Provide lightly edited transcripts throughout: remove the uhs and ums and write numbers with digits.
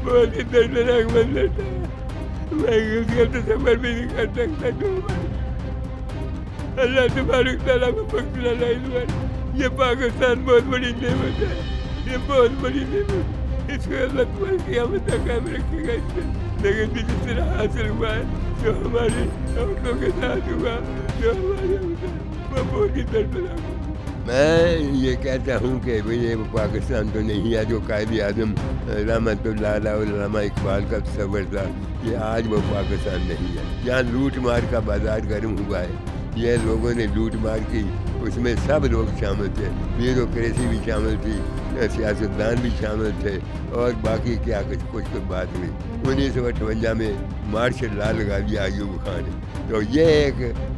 بہت ہی دردناک منظر تھا. میں اس کا تصور بھی نہیں کر سکتا. اللہ تبارک تعالیٰ کو بخشنا اس بار. یہ پاکستان بہت بڑی نعمت ہے, یہ بہت بڑی نعمت. اس کو اللہ تبارک قیامت تک قائم رکھے گا اس میں. لیکن جس طرح حاصل ہوا ہے, جو ہماری عورتوں کے ساتھ ہوا, جو ہمارے وہ بہت ہی دردناک ہوا. میں یہ کہتا ہوں کہ یہ پاکستان تو نہیں ہے جو قائد اعظم رحمۃ اللہ علیہ علامہ اقبال کا تصور تھا. یہ آج وہ پاکستان نہیں ہے. یہاں لوٹ مار کا بازار گرم ہوا ہے. یہ لوگوں نے لوٹ مار کی, اس میں سب لوگ شامل تھے. بیوروکریسی بھی شامل تھی, سیاستدان بھی شامل تھے, اور باقی کیا کچھ بات نہیں. 1958 میں مارشل لا لگا دیا ایوب خان نے. تو یہ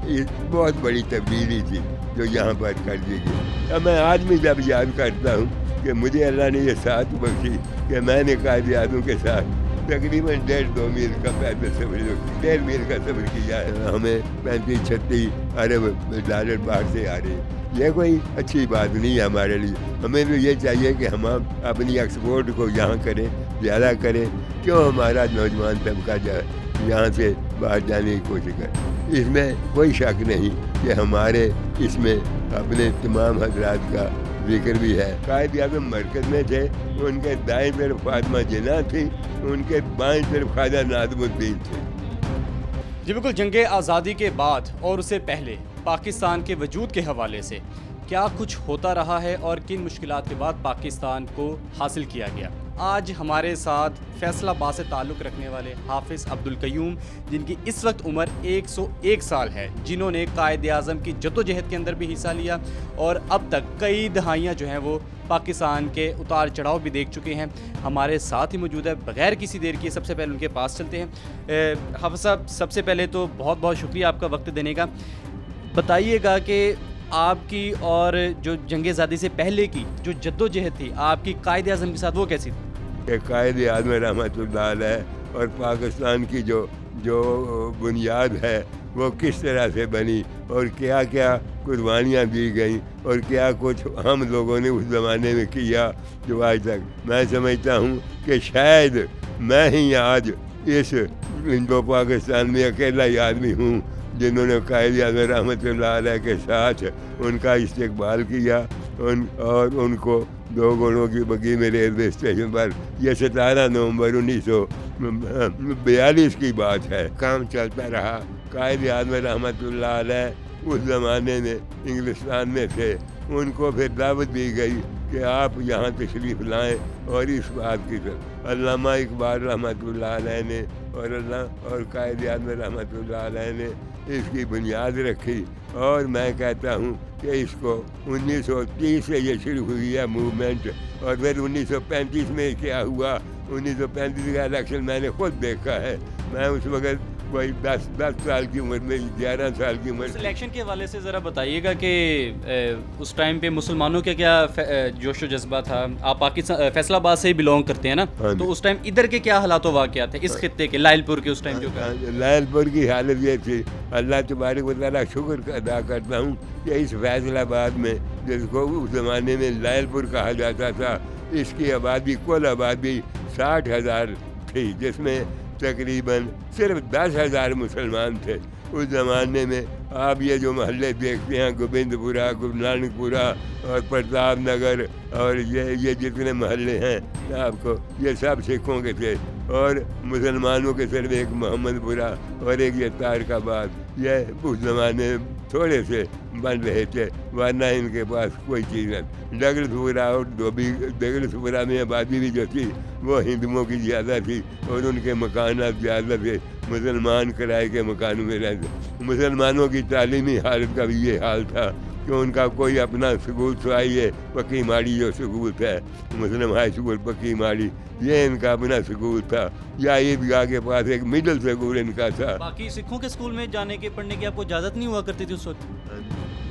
ایک بہت بڑی تبدیلی تھی جو یہاں پر کر دی گئی. اب میں آج بھی جب یاد کرتا ہوں کہ مجھے اللہ نے یہ ساتھ بخشی کہ میں نے قائد اعظم کے ساتھ تقریباً 1.5-2 میل کا پیدل سفر, 1.5 میل کا سفر کیا ہے. ہمیں 35-36 ارب ڈالر باہر سے آ رہے ہیں. یہ کوئی اچھی بات نہیں ہے ہمارے لیے. ہمیں تو یہ چاہیے کہ ہم اپنی ایکسپورٹ کو یہاں کریں, زیادہ کریں. کیوں ہمارا نوجوان طبقہ یہاں سے باہر جانے کی کوشش کرے. اس میں کوئی شک نہیں کہ ہمارے اس میں اپنے تمام حضرات کا ذکر بھی ہے. قائد اعظم مرکز میں تھے, ان کے دائیں طرف فاطمہ جناح تھی, ان کے بائیں طرف خواجہ ناظم الدین تھے. جی بالکل. جنگ آزادی کے بعد اور اس سے پہلے پاکستان کے وجود کے حوالے سے کیا کچھ ہوتا رہا ہے اور کن مشکلات کے بعد پاکستان کو حاصل کیا گیا. آج ہمارے ساتھ فیصل آباد سے تعلق رکھنے والے حافظ عبدالقیوم, جن کی اس وقت عمر 101 سال ہے, جنہوں نے قائد اعظم کی جدوجہد کے اندر بھی حصہ لیا اور اب تک کئی دہائیاں جو ہیں وہ پاکستان کے اتار چڑھاؤ بھی دیکھ چکے ہیں, ہمارے ساتھ ہی موجود ہے. بغیر کسی دیر کی سب سے پہلے ان کے پاس چلتے ہیں. حافظ صاحب, سب سے پہلے تو بہت بہت شکریہ آپ کا وقت دینے کا. بتائیے گا کہ آپ کی اور جو جنگ آزادی سے پہلے کی جو جدوجہد تھی آپ کی قائد اعظم کے ساتھ, وہ کیسی تھی؟ کہ قائد اعظم رحمۃ اللہ علیہ اور پاکستان کی جو بنیاد ہے وہ کس طرح سے بنی اور کیا کیا قربانیاں دی گئیں اور کیا کچھ ہم لوگوں نے اس زمانے میں کیا جو آج تک. میں سمجھتا ہوں کہ شاید میں ہی آج اس ہندو پاکستان میں اکیلا ہی آدمی ہوں جنہوں نے قائد اعظم رحمۃ اللہ علیہ کے ساتھ ان کا استقبال کیا اور ان کو 2 گھوڑوں کی بگی میں ریلوے اسٹیشن پر. یہ 17 نومبر 1942 کی بات ہے. کام چلتا رہا. قائد اعظم رحمۃ اللہ علیہ اس زمانے میں انگلستان میں تھے. ان کو پھر دعوت دی گئی کہ آپ یہاں تشریف لائیں, اور اس بات کی طرف علامہ اقبال رحمۃ اللہ علیہ نے اور قائد اعظم رحمۃ اللہ علیہ نے اس کی بنیاد رکھی. اور میں کہتا ہوں کہ اس کو 1930 سے یہ شروع ہوئی ہے موومنٹ, اور پھر 1935 میں کیا ہوا. 1935 کا الیکشن میں نے خود دیکھا ہے. میں اس وقت کوئی 10 سال کی عمر میں, 11 سال کی عمر. اس الیکشن کے حوالے سے ذرا بتائیے گا کہ اس ٹائم پہ مسلمانوں کا کیا جوش و جذبہ تھا. آپ پاکستان فیصل آباد سے ہی بلونگ کرتے ہیں نا, تو اس ٹائم ادھر کے کیا حالات و واقعات تھے اس خطے کے, لائل پور کے اس ٹائم جو لائل پور کی حالت یہ تھی. اللہ تبارک و تعالیٰ شکر ادا کرتا ہوں کہ اس فیصل آباد میں, جس کو اس زمانے میں لائل پور کہا جاتا تھا, اس کی آبادی کل آبادی 60,000 تھی, جس میں تقریباً صرف 10,000 مسلمان تھے. اس زمانے میں آپ یہ جو محلے دیکھتے ہیں, گوبند پورہ, گرو نانک پورہ اور پرتاپ نگر, اور یہ جتنے محلے ہیں آپ کو, یہ سب سکھوں کے تھے. اور مسلمانوں کے صرف ایک محمد پورہ اور ایک یہ تارک آباد, یہ اس زمانے میں تھوڑے سے بن رہے تھے, ورنہ ان کے پاس کوئی چیز نہیں. ڈگرس پورہ اور ڈگرس پورہ میں آبادی بھی جو تھی وہ ہندوؤں کی زیادہ تھی, اور ان کے مکانات زیادہ تھے. مسلمان کرائے کے مکانوں میں رہتے. مسلمانوں کی تعلیمی حالت کا بھی یہ حال تھا کہ ان کا کوئی اپنا سکول چاہیے. پکی ماڑی جو سکول تھا, مسلم ہائی سکول پکی ماڑی, یہ ان کا اپنا سکول تھا. یا عیدگاہ کے پاس ایک مڈل سکول ان کا تھا. باقی سکھوں کے سکول میں جانے کے پڑھنے کی آپ کو اجازت نہیں ہوا کرتی تھی اس وقت؟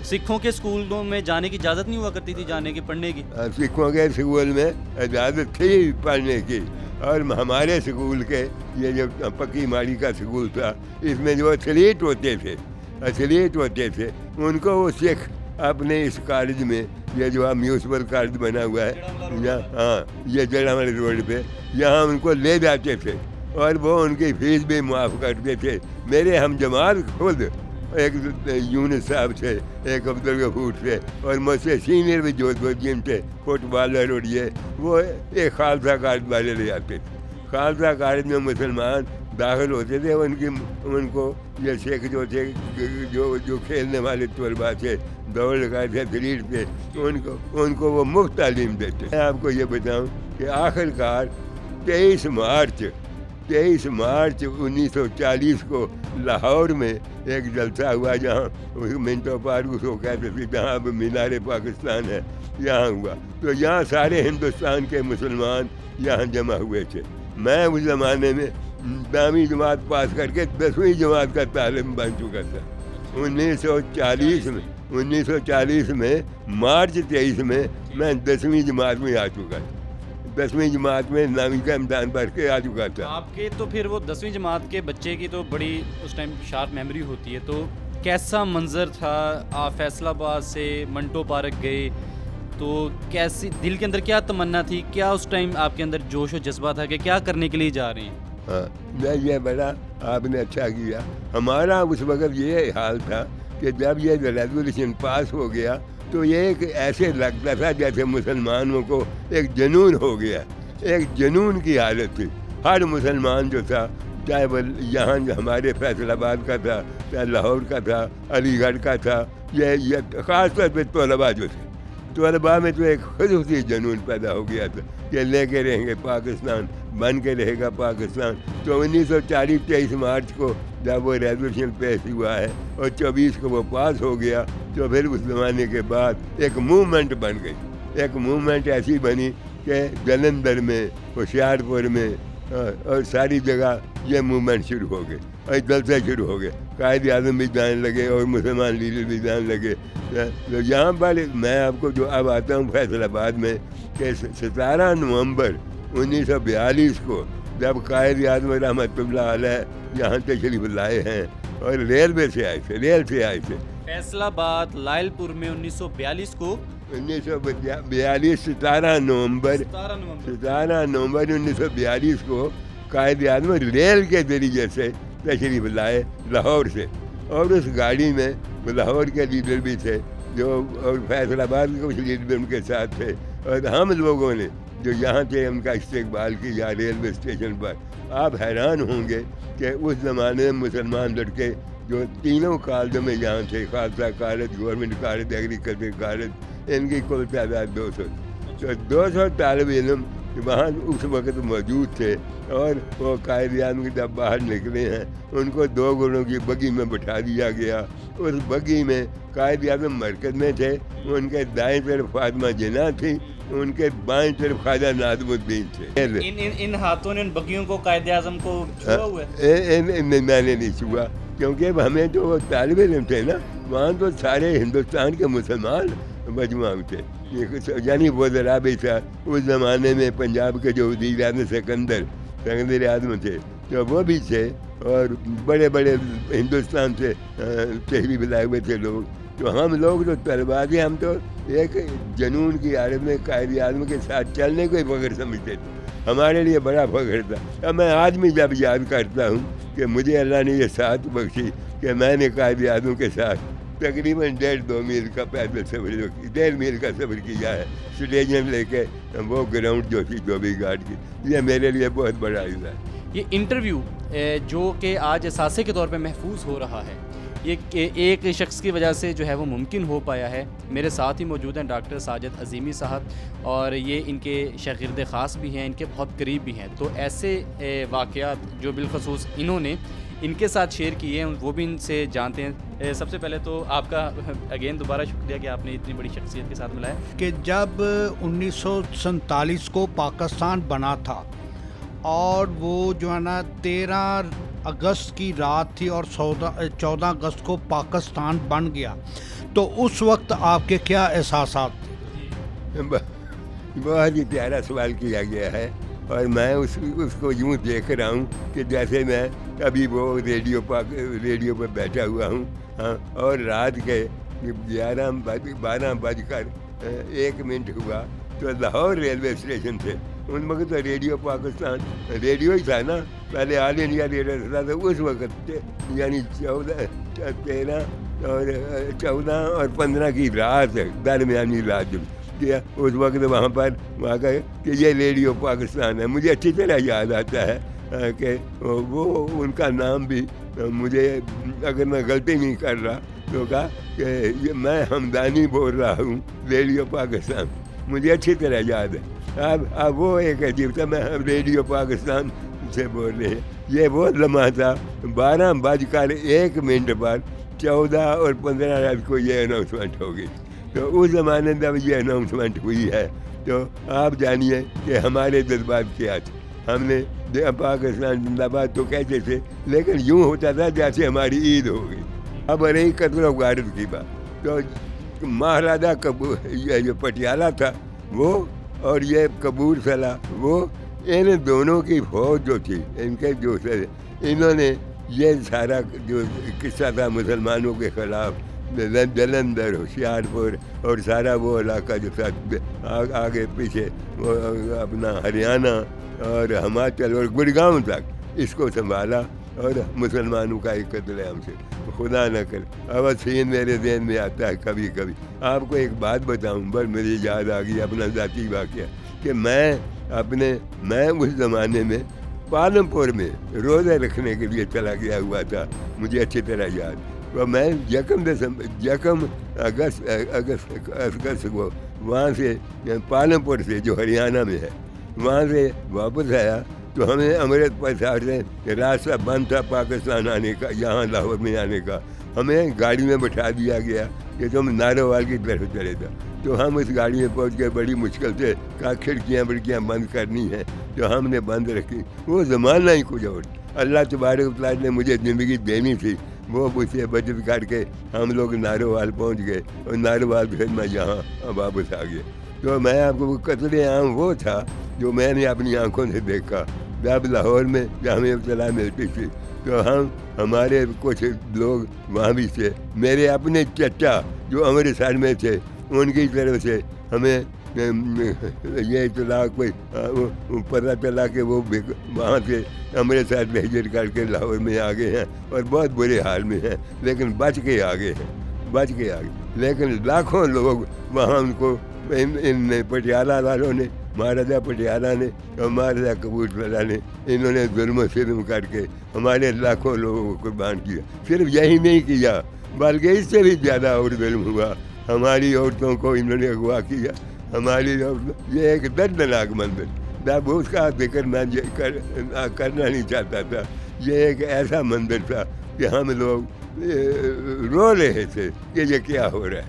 سکھوں کے سکولوں میں جانے کی اجازت نہیں ہوا کرتی تھی, جانے کی پڑھنے کی؟ سکھوں کے سکول میں اجازت تھی پڑھنے کی, اور ہمارے سکول کے یہ جو پکی ماڑی کا سکول تھا, اس میں جو ایتھلیٹ ہوتے تھے ان کو وہ سکھ اپنے اس کالج میں، یہ جو میونسپل کالج بنا ہوا ہے یہاں، ہاں یہ جڑا والے روڈ پہ، یہاں ان کو لے جاتے تھے اور وہ ان کی فیس بھی معاف کرتے تھے. میرے ہم جماعت خود ایک یونس صاحب تھے، ایک عبدالغفور تھے، اور مجھ سے سینئر بھی جو دو تین تھے فٹ بالر، اور یہ وہ ایک خالصہ کالج والے لے جاتے تھے. خالصہ کالج میں مسلمان داخل ہوتے تھے، ان کو یہ سکھ جو تھے، جو کھیلنے والے طلباء تھے، دوڑ لگائے تھے، ایتھلیٹ تھے، ان کو وہ مفت تعلیم دیتے. میں آپ کو یہ بتاؤں کہ آخرکار 23 مارچ 1940 کو لاہور میں ایک جلسہ ہوا، جہاں منٹو پارک اس کو کہتے تھے، جہاں اب مینار پاکستان ہے، یہاں ہوا. تو یہاں سارے ہندوستان کے مسلمان یہاں جمع ہوئے تھے. میں اس زمانے میں 10ویں جماعت پاس کر کے 10ویں جماعت کا طالب بن چکا تھا. 1940 میں مارچ 23 میں 10ویں جماعت میں آ چکا تھا. 10ویں جماعت میں 9ویں کا امتحان پڑھ کے آ چکا تھا. آپ کے تو پھر وہ 10ویں جماعت کے بچے کی تو بڑی اس ٹائم شارپ میموری ہوتی ہے، تو کیسا منظر تھا؟ آپ فیصل آباد سے منٹو پارک گئے تو کیسی دل کے اندر کیا تمنا تھی؟ کیا اس ٹائم آپ کے اندر جوش و جذبہ تھا کہ کیا کرنے کے لیے جا رہے ہیں؟ ہاں یہ بڑا آپ نے اچھا کیا. ہمارا اس وقت یہ حال تھا کہ جب یہ ریزولوشن پاس ہو گیا تو یہ ایک ایسے لگتا تھا جیسے مسلمانوں کو ایک جنون ہو گیا، ایک جنون کی حالت تھی. ہر مسلمان جو تھا، چاہے وہ یہاں ہمارے فیصل آباد کا تھا، چاہے لاہور کا تھا، علی گڑھ کا تھا، یہ خاص طور پہ طلباء جو تھے، طلباء میں تو ایک خصوصی جنون پیدا ہو گیا تھا کہ لے کے رہیں گے پاکستان، بن کے رہے گا پاکستان. تو 1940 23 مارچ کو جب وہ ریزولوشن پیش ہوا ہے اور 24 کو وہ پاس ہو گیا، تو پھر اس زمانے کے بعد ایک موومنٹ بن گئی. ایک موومنٹ ایسی بنی کہ جلندھر میں، ہوشیارپور میں اور ساری جگہ یہ موومنٹ شروع ہو گئے اور جلسے شروع ہو گئے. قائد اعظم بھی جانے لگے اور مسلمان لیڈر بھی جانے لگے. تو یہاں پر میں آپ کو جو اب آتا ہوں فیصل آباد میں، کہ 17 نومبر 1942 کو جب قائد اعظم رحمۃ اللہ علیہ یہاں تشریف لائے ہیں اور ریل سے آئے تھے فیصل آباد لائل پور میں 1942 کو 1942 17 نومبر 1942 کو قائد اعظم ریل کے ذریعے سے تشریف لائے لاہور سے. اور اس گاڑی میں لاہور کے لیڈر بھی تھے اور فیصل آباد کے کچھ لیڈر ان کے ساتھ تھے، اور ہم لوگوں نے جو یہاں تھے ان کا استقبال کیا ریلوے اسٹیشن پر. آپ حیران ہوں گے کہ اس زمانے میں مسلمان لڑکے جو تینوں کالجوں میں یہاں تھے، Khalsa college, government college, agriculture college, ان کی کل تعداد 200. تو 200 طالب علم وہاں اس وقت موجود تھے. اور وہ قائد اعظم جب باہر نکلے ہیں، ان کو 2 گھوڑوں کی بگی میں بٹھا دیا گیا. اس بگی میں قائد اعظم مرکز میں تھے، ان کے دائیں طرف فاطمہ جناح تھی، ان کے بائیں طرف خواجہ ناظم الدین تھے. ان ہاتھوں نے ان بگیوں کو قائد اعظم کو چھوا ہوا ہے؟ میں نے نہیں چھوا، کیونکہ ہمیں تو وہ طالب علم تھے نا، وہاں تو سارے ہندوستان کے مسلمان مجموعہ تھے. یعنی وہ ذرا بھی تھا اس زمانے میں پنجاب کے جو وزیر اعظم سکندر اعظم تھے، تو وہ بھی تھے، اور بڑے بڑے ہندوستان سے تشریف لائے ہوئے تھے لوگ. تو ہم لوگ جو طلباء تھے، ہم تو ایک جنون کی حالت میں قائد اعظم کے ساتھ چلنے کو ہی فخر سمجھتے تھے. ہمارے لیے بڑا فخر تھا. اب میں آج بھی جب یاد کرتا ہوں کہ مجھے اللہ نے یہ ساتھ بخشی کہ میں نے قائد اعظم کے ساتھ تقریباً 1.5-2 میل کا پیدل سفر 1.5 میل کا سفر کیا ہے، اسٹیڈیم لے کے وہ گراؤنڈ جو تھی 24 گھاٹ کی. یہ میرے لیے بہت بڑا عزت ہے. یہ انٹرویو جو کہ آج اثاثے کے طور پہ محفوظ ہو رہا ہے، یہ ایک شخص کی وجہ سے جو ہے وہ ممکن ہو پایا ہے. میرے ساتھ ہی موجود ہیں ڈاکٹر ساجد عظیمی صاحب، اور یہ ان کے شاگرد خاص بھی ہیں، ان کے بہت قریب بھی ہیں. تو ایسے واقعات جو بالخصوص انہوں نے ان کے ساتھ شیئر کیے ہیں، وہ بھی ان سے جانتے ہیں. سب سے پہلے تو آپ کا اگین دوبارہ شکریہ کہ آپ نے اتنی بڑی شخصیت کے ساتھ ملایا. کہ جب 1947 کو پاکستان بنا تھا، اور وہ جو ہے نا 13 اگست کی رات تھی اور 14 اگست کو پاکستان بن گیا، تو اس وقت آپ کے کیا احساسات تھے؟ بہت ہی پیارا سوال کیا گیا ہے، اور میں اس کو یوں دیکھ رہا ہوں کہ جیسے میں ابھی وہ ریڈیو پہ بیٹھا ہوا ہوں، ہاں، اور رات کے 12:01 ہوا تو لاہور ریلوے اسٹیشن سے ان وقت تو ریڈیو پاکستان ریڈیو ہی تھا نا, پہلے آل انڈیا ریڈیو تھا, تو اس وقت یعنی 14 اور 15 کی رات درمیانی رات جب کیا اس وقت وہاں پر وہاں کا کہ یہ ریڈیو پاکستان ہے. مجھے اچھی طرح یاد آتا ہے کہ وہ ان کا نام بھی مجھے, اگر میں غلطی نہیں کر رہا تو کہا کہ میں ہمدانی بول رہا ہوں ریڈیو پاکستان, مجھے اچھی طرح یاد ہے. اب وہ ایک عجیب تھا, میں ریڈیو پاکستان سے بول رہے ہیں. یہ وہ لمحہ تھا 12:01 پر 14 اور 15 رات کو یہ اناؤنسمنٹ ہو گئی. تو اس زمانے میں یہ اناؤنسمنٹ ہوئی ہے تو آپ جانیے کہ ہمارے جذبات کیا تھے. ہم نے پاکستان زندہ باد تو کہتے تھے, لیکن یوں ہوتا تھا جیسے ہماری عید ہو گئی. اب رہی قتل و غارت کی بات, تو مہاراجا کپور یہ جو پٹیالہ تھا وہ اور یہ کپور سلا, وہ ان دونوں کی فوج جو تھی, ان کے جو انہوں نے یہ سارا جو قصہ تھا مسلمانوں کے خلاف, جلندھر, ہوشیارپور اور سارا وہ علاقہ جو تھا آگے پیچھے, وہ اپنا ہریانہ اور ہماچل اور گڑگاؤں تک, اس کو سنبھالا اور مسلمانوں کا ایک قتل عام سے خدا نہ کرے. اب سین میرے ذہن میں آتا ہے کبھی کبھی. آپ کو ایک بات بتاؤں, بس مجھے یاد آ گئی اپنا ذاتی واقعہ کہ میں اس زمانے میں پالمپور میں روزے رکھنے کے لیے چلا گیا ہوا تھا, مجھے اچھی طرح یاد. تو میں 1 اگست کو وہاں سے پالمپور سے جو ہریانہ میں ہے وہاں سے واپس آیا تو ہمیں امرت پرسار سے راستہ بند تھا پاکستان آنے کا, یہاں لاہور میں آنے کا. ہمیں گاڑی میں بٹھا دیا گیا کہ تم نارووال کی طرف چلے جاؤ. تو ہم اس گاڑی میں پہنچ گئے, بڑی مشکل سے کہا کھڑکیاں بند کرنی ہیں, تو ہم نے بند رکھی. وہ زمانہ ہی کچھ اور, اللہ تبارک و تعالیٰ نے مجھے زندگی دینی تھی, وہ مجھ سے بچت کر کے ہم لوگ نارووال پہنچ گئے, اور نارووال پھر میں یہاں واپس آ گیا. تو میں آپ کو قتل عام وہ تھا جو میں نے اپنی آنکھوں سے دیکھا جب لاہور میں ہمیں اطلاع ملتی تھی. تو ہمارے کچھ لوگ وہاں بھی تھے, میرے اپنے چچا جو امرتسر میں تھے ان کی طرف سے ہمیں یہ اطلاع کوئی پتہ چلا کہ وہ وہاں سے امرتسر سے ہجرت کر کے لاہور میں آ گئے ہیں اور بہت برے حال میں ہیں, لیکن بچ کے آ گئے. لیکن لاکھوں لوگ وہاں ان کو ان پٹیالہ والوں نے, مہاراجا پٹیالہ نے اور مہاراجا کپور سلا نے, انہوں نے ظلم و ستم کر کے ہمارے لاکھوں لوگوں کو قربان کیا. صرف یہی نہیں کیا بلکہ اس سے بھی زیادہ اور ظلم ہوا. ہماری عورتوں کو انہوں نے اغوا کیا, ہماری عورتوں, یہ ایک دردناک منظر. جب اس کا ذکر میں کرنا نہیں چاہتا تھا. یہ ایک ایسا منظر تھا کہ ہم لوگ رو رہے تھے کہ یہ کیا ہو رہا ہے.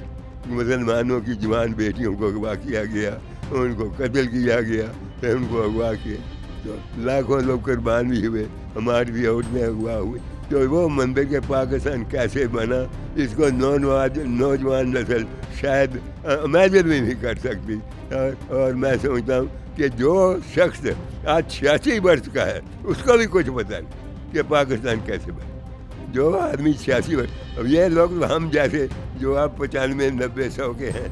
مسلمانوں کی جوان بیٹیوں کو اغوا کیا گیا, ان کو قتل کیا گیا, پھر ان کو اغوا کیا. تو لاکھوں لوگ قربان بھی ہوئے, ہماری بھی عورتیں اغوا ہوئی. تو وہ منظر کے پاکستان کیسے بنا, اس کو نوجوان نسل شاید امیجن بھی نہیں کر سکتی. اور میں سمجھتا ہوں کہ جو شخص آج 86 برس کا ہے اس کو بھی کچھ پتہ نہیں کہ پاکستان کیسے بنا. جو آدمی 86 برس, اب یہ لوگ ہم جیسے جو آپ 95 90 100 کے ہیں.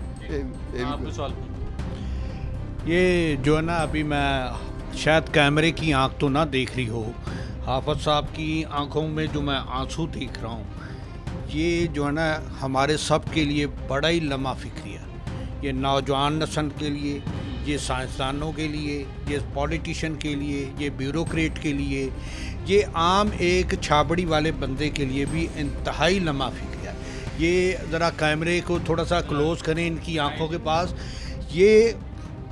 یہ جو ہے نا, ابھی میں شاید کیمرے کی آنکھ تو نہ دیکھ رہی ہو, حافظ صاحب کی آنکھوں میں جو میں آنسو دیکھ رہا ہوں, یہ جو ہے نا ہمارے سب کے لیے بڑا ہی لمحہ فکری ہے. یہ نوجوان نسل کے لیے, یہ سائنسدانوں کے لیے, یہ پولیٹیشین کے لیے, یہ بیوروکریٹ کے لیے, یہ عام ایک چھابڑی والے بندے کے لیے بھی انتہائی لمحہ فکری ہے. یہ ذرا کیمرے کو تھوڑا سا کلوز کریں ان کی آنکھوں کے پاس. یہ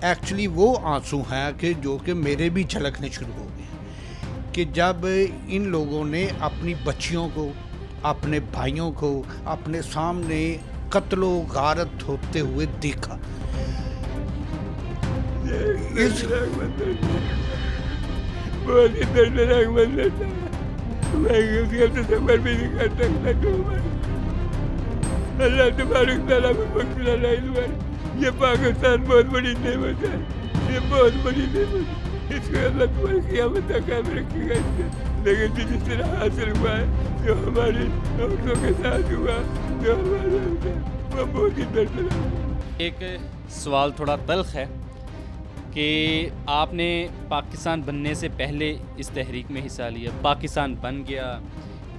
ایکچولی وہ آنسو ہیں کہ جو کہ میرے بھی چھلکنے شروع ہو گئے کہ جب ان لوگوں نے اپنی بچیوں کو, اپنے بھائیوں کو اپنے سامنے قتل و غارت ہوتے ہوئے دیکھا. بہت ہی دردناک منظر تھا, میں اس کا تصور بھی نہیں کر سکتا. اللہ تبارک تعالیٰ کو بخش اللہ. یہ پاکستان بہت بڑی نعمت ہے, یہ بہت بڑی نعمت. اس کو اللہ تمہاری قیامت تک قائم رکھے گا اس سے. لیکن جس طرح حاصل ہوا ہے جو ہماری عورتوں کے ساتھ ہوا جو ہمارے وہ بہت ہی دردناک ہے. ایک سوال تھوڑا تلخ ہے کہ آپ نے پاکستان بننے سے پہلے اس تحریک میں حصہ لیا, پاکستان بن گیا,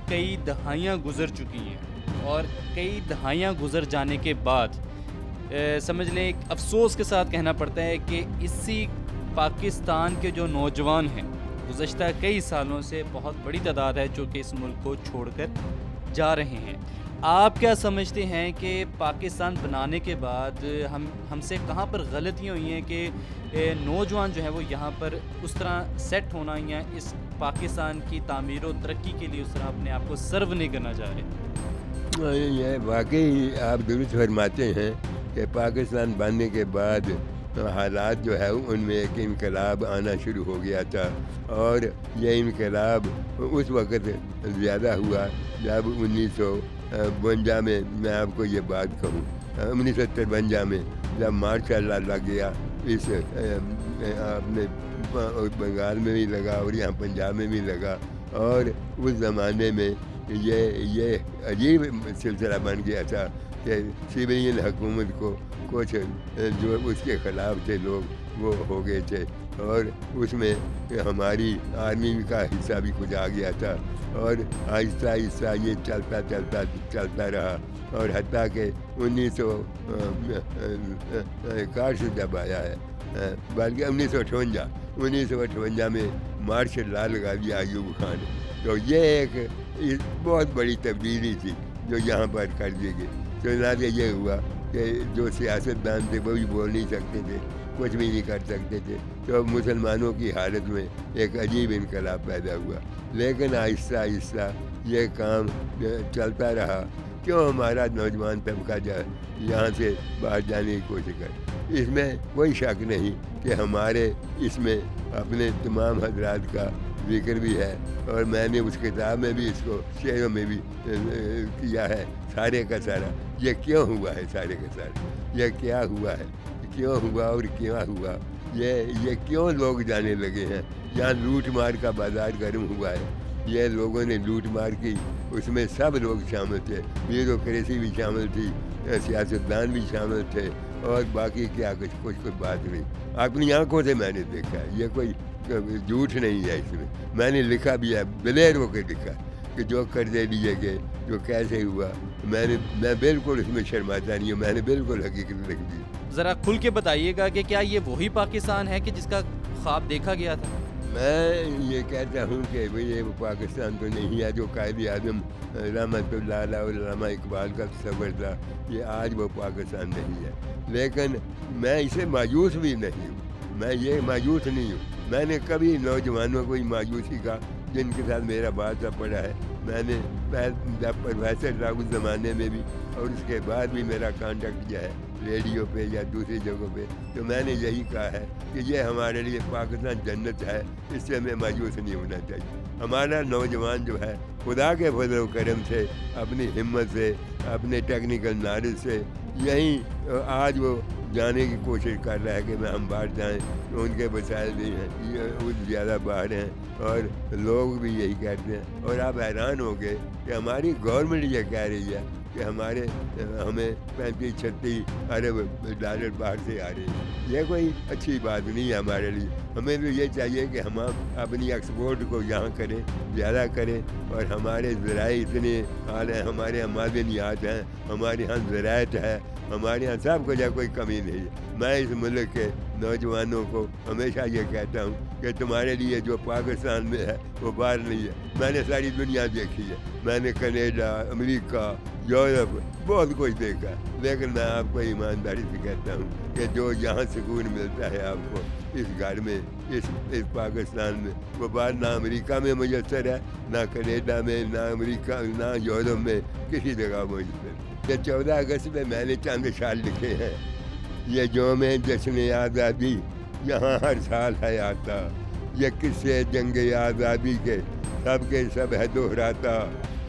کئی دہائیاں گزر چکی ہیں اور کئی دہائیاں گزر جانے کے بعد سمجھ لیں ایک افسوس کے ساتھ کہنا پڑتا ہے کہ اسی پاکستان کے جو نوجوان ہیں گزشتہ کئی سالوں سے بہت بڑی تعداد ہے جو کہ اس ملک کو چھوڑ کر جا رہے ہیں. آپ کیا سمجھتے ہیں کہ پاکستان بنانے کے بعد ہم سے کہاں پر غلطیاں ہوئی ہیں کہ نوجوان جو ہیں وہ یہاں پر اس طرح سیٹ ہونا یا اس پاکستان کی تعمیر و ترقی کے لیے اس طرح اپنے آپ کو سرو نہیں کرنا چاہ رہے؟ یہ واقعی آپ درست فرماتے ہیں کہ پاکستان بننے کے بعد حالات جو ہے ان میں ایک انقلاب آنا شروع ہو گیا تھا, اور یہ انقلاب اس وقت زیادہ ہوا جب 1952 میں آپ کو یہ بات کہوں 1953 میں جب مارشاء اللہ لگ گیا, اس اپنے بنگال میں بھی لگا اور یہاں پنجاب میں بھی لگا, اور اس زمانے میں یہ عجیب سلسلہ بن گیا تھا کہ سویلین حکومت کو کچھ جو اس کے خلاف تھے لوگ وہ ہو گئے تھے, اور اس میں ہماری آرمی کا حصہ بھی کچھ آ گیا تھا, اور آہستہ آہستہ یہ چلتا رہا, اور حتیٰ کہ 1961 سے جب آیا ہے بلکہ 1958 میں مارشل لا لگا دیا ایوب خان, تو یہ ایک بہت بڑی تبدیلی تھی جو یہاں پر کر دی گئی. تو لہٰذا یہ ہوا کہ جو سیاستدان تھے وہ بھی بول نہیں سکتے تھے, کچھ بھی نہیں کر سکتے تھے, تو مسلمانوں کی حالت میں ایک عجیب انقلاب پیدا ہوا. لیکن آہستہ آہستہ یہ کام چلتا رہا. کیوں ہمارا نوجوان طبقہ یہاں سے باہر جانے کی کوشش کرے؟ اس میں کوئی شک نہیں کہ ہمارے اس میں اپنے تمام حضرات کا ذکر بھی ہے, اور میں نے اس کتاب میں بھی اس کو شعروں میں بھی کیا ہے. سارے کا سارا یہ کیوں ہوا ہے, سارے کا سارا یہ کیا ہوا ہے, کیوں ہوا اور کیا ہوا, یہ کیوں لوگ جانے لگے ہیں. یہاں لوٹ مار کا بازار گرم ہوا ہے, یہ لوگوں نے لوٹ مار کی, اس میں سب لوگ شامل تھے, بیوروکریسی بھی شامل تھی, سیاستدان بھی شامل تھے, اور باقی کیا کچھ بات نہیں. اپنی آنکھوں سے میں نے دیکھا ہے, یہ کوئی جھوٹ نہیں ہے. اس میں نے لکھا بھی ہے, بلیر ہو کے لکھا کہ جو قرضے لیے گئے جو کیسے ہوا, میں بالکل اس میں شرماتا نہیں ہوں, میں نے بالکل حقیقت لکھ دی. ذرا کھل کے بتائیے گا کہ کیا یہ وہی پاکستان ہے کہ جس کا خواب دیکھا گیا تھا؟ میں یہ کہتا ہوں کہ یہ وہ پاکستان تو نہیں ہے جو قائد اعظم رحمۃ اللہ علیہ اور علامہ اقبال کا تصور تھا. یہ آج وہ پاکستان نہیں ہے, لیکن میں اسے مایوس بھی نہیں ہوں. میں یہ مایوس نہیں ہوں. میں نے کبھی نوجوانوں کو مایوسی کا جن کے ساتھ میرا بات پڑا ہے, میں نے جب پروفیسر رہا اس زمانے میں بھی, اور اس کے بعد بھی میرا کانٹیکٹ کیا ہے ریڈیو پہ یا دوسری جگہوں پہ, تو میں نے یہی کہا ہے کہ یہ ہمارے لیے پاکستان جنت ہے, اس سے ہمیں مایوس نہیں ہونا چاہیے. ہمارا نوجوان جو ہے خدا کے فضل و کرم سے, اپنی ہمت سے, اپنے ٹیکنیکل نالج سے یہیں آج وہ جانے کی کوشش کر رہا ہے کہ ہم باہر جائیں. ان کے وسائل بھی ہیں, یہ زیادہ باہر ہیں, اور لوگ بھی یہی کہتے ہیں. اور آپ حیران ہو گئے کہ ہماری گورنمنٹ یہ کہہ رہی ہے کہ ہمیں 35-36 ارب ڈالر باہر سے آ رہے ہیں. یہ کوئی اچھی بات نہیں ہے ہمارے لیے. ہمیں تو یہ چاہیے کہ ہم اپنی ایکسپورٹ کو یہاں کریں, زیادہ کریں, اور ہمارے ذرائع اتنے حال ہیں, ہمارے یہاں معدنیات ہیں, ہمارے یہاں زراعت ہے, ہمارے یہاں سب کچھ کوئی کمی نہیں ہے. میں اس ملک کے نوجوانوں کو ہمیشہ یہ کہتا ہوں کہ تمہارے لیے جو پاکستان میں ہے وہ باہر نہیں ہے. میں نے ساری دنیا دیکھی ہے, میں نے کینیڈا, امریکہ, یورپ بہت کچھ دیکھا, لیکن میں آپ کو ایمانداری سے کہتا ہوں کہ جو یہاں سکون ملتا ہے آپ کو اس گھر میں, اس پاکستان میں, وہ باہر نہ امریکہ میں میسر ہے, نہ کینیڈا میں, نہ امریکہ, نہ یورپ میں, کسی جگہ میسر. یہ 14 اگست میں نے چند اشعار لکھے ہیں. یہ یوم جشن آزادی یہاں ہر سال ہے آتا, یہ قصے جنگ آزادی کے سب ہے دہراتا.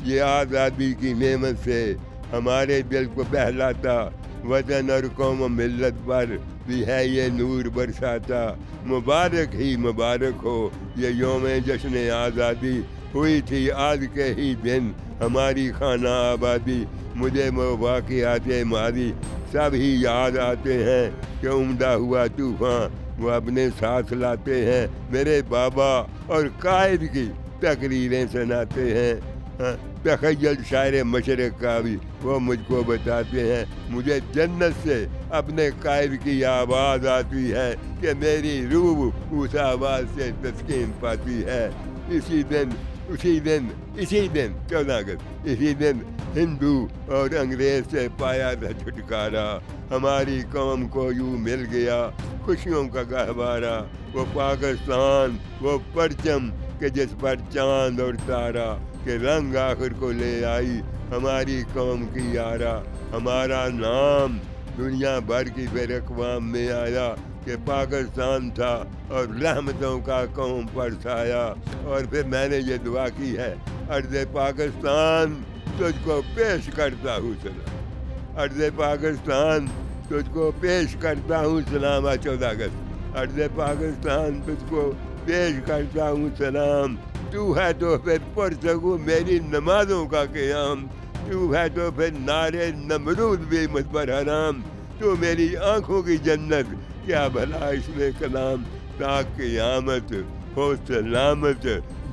یہ آزادی کی نعمت سے ہمارے دل کو بہلاتا, وطن اور قوم و ملت پر بھی ہے یہ نور برساتا، مبارک ہی مبارک ہو یہ یوم جشن آزادی، ہوئی تھی آج کے ہی دن ہماری خانہ آبادی، مجھے وہ واقعات ماضی سب ہی یاد آتے ہیں کہ عمدہ ہوا طوفان وہ اپنے ساتھ لاتے ہیں، میرے بابا اور قائد کی تقریریں سناتے ہیں، تخیل شاعر مشرق کا بھی وہ مجھ کو بتاتے ہیں، مجھے جنت سے اپنے قائد کی آواز آتی ہے کہ میری روح اس آواز سے تسکین پاتی ہے۔ اسی دن 14 اگست، اسی دن ہندو اور انگریز سے پایا تھا چھٹکارا، ہماری قوم کو یوں مل گیا خوشیوں کا گہوارہ، وہ پاکستان وہ پرچم کہ جس پر چاند اور تارا کہ رنگ آخر کو لے آئی ہماری قوم کی یارا، ہمارا نام دنیا بھر کی پھر اقوام میں آیا کہ پاکستان تھا اور رحمتوں کا قوم پر سایہ، اور پھر میں نے یہ دعا کی ہے، ارض پاکستان تجھ کو پیش کرتا ہوں سلام، ارض پاکستان تجھ کو پیش کرتا ہوں سلام، 14 اگست، ارض پاکستان تجھ کو پیش کرتا ہوں سلام، تو ہے تو پھر پرسگو میری نمازوں کا قیام، تو ہے تو پھر نعرے نمرود بھی مجھ پر حرام، تو میری آنکھوں کی جنت کیا بھلا اس میں کلام، تا قیامت ہو سلامت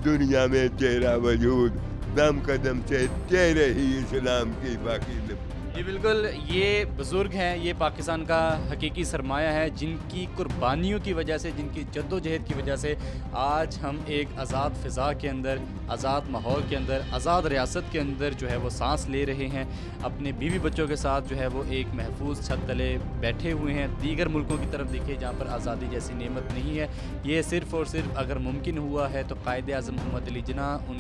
دنیا میں تیرا وجود، دم قدم سے تیرے ہی اسلام کی باقی نبود۔ جی بالکل، یہ بزرگ ہیں، یہ پاکستان کا حقیقی سرمایہ ہے، جن کی قربانیوں کی وجہ سے، جن کی جد و جہد کی وجہ سے آج ہم ایک آزاد فضا کے اندر، آزاد ماحول کے اندر، آزاد ریاست کے اندر جو ہے وہ سانس لے رہے ہیں، اپنے بیوی بچوں کے ساتھ جو ہے وہ ایک محفوظ چھت تلے بیٹھے ہوئے ہیں۔ دیگر ملکوں کی طرف دیکھیں جہاں پر آزادی جیسی نعمت نہیں ہے، یہ صرف اور صرف اگر ممکن ہوا ہے تو قائد اعظم محمد علی جناح،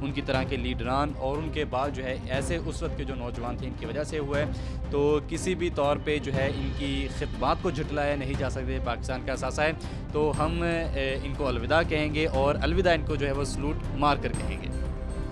ان کی طرح کے لیڈران اور ان کے بعد جو ہے ایسے اس وقت کے جو نوجوان تھے ان کی وجہ سے ہوا ہے، تو کسی بھی طور پہ جو ہے ان کی خدمات کو جھٹلایا نہیں جا سکتے۔ پاکستان کا اثاثہ ہے تو ہم ان کو الوداع کہیں گے، اور الوداع ان کو جو ہے وہ سلوٹ مار کر کہیں گے۔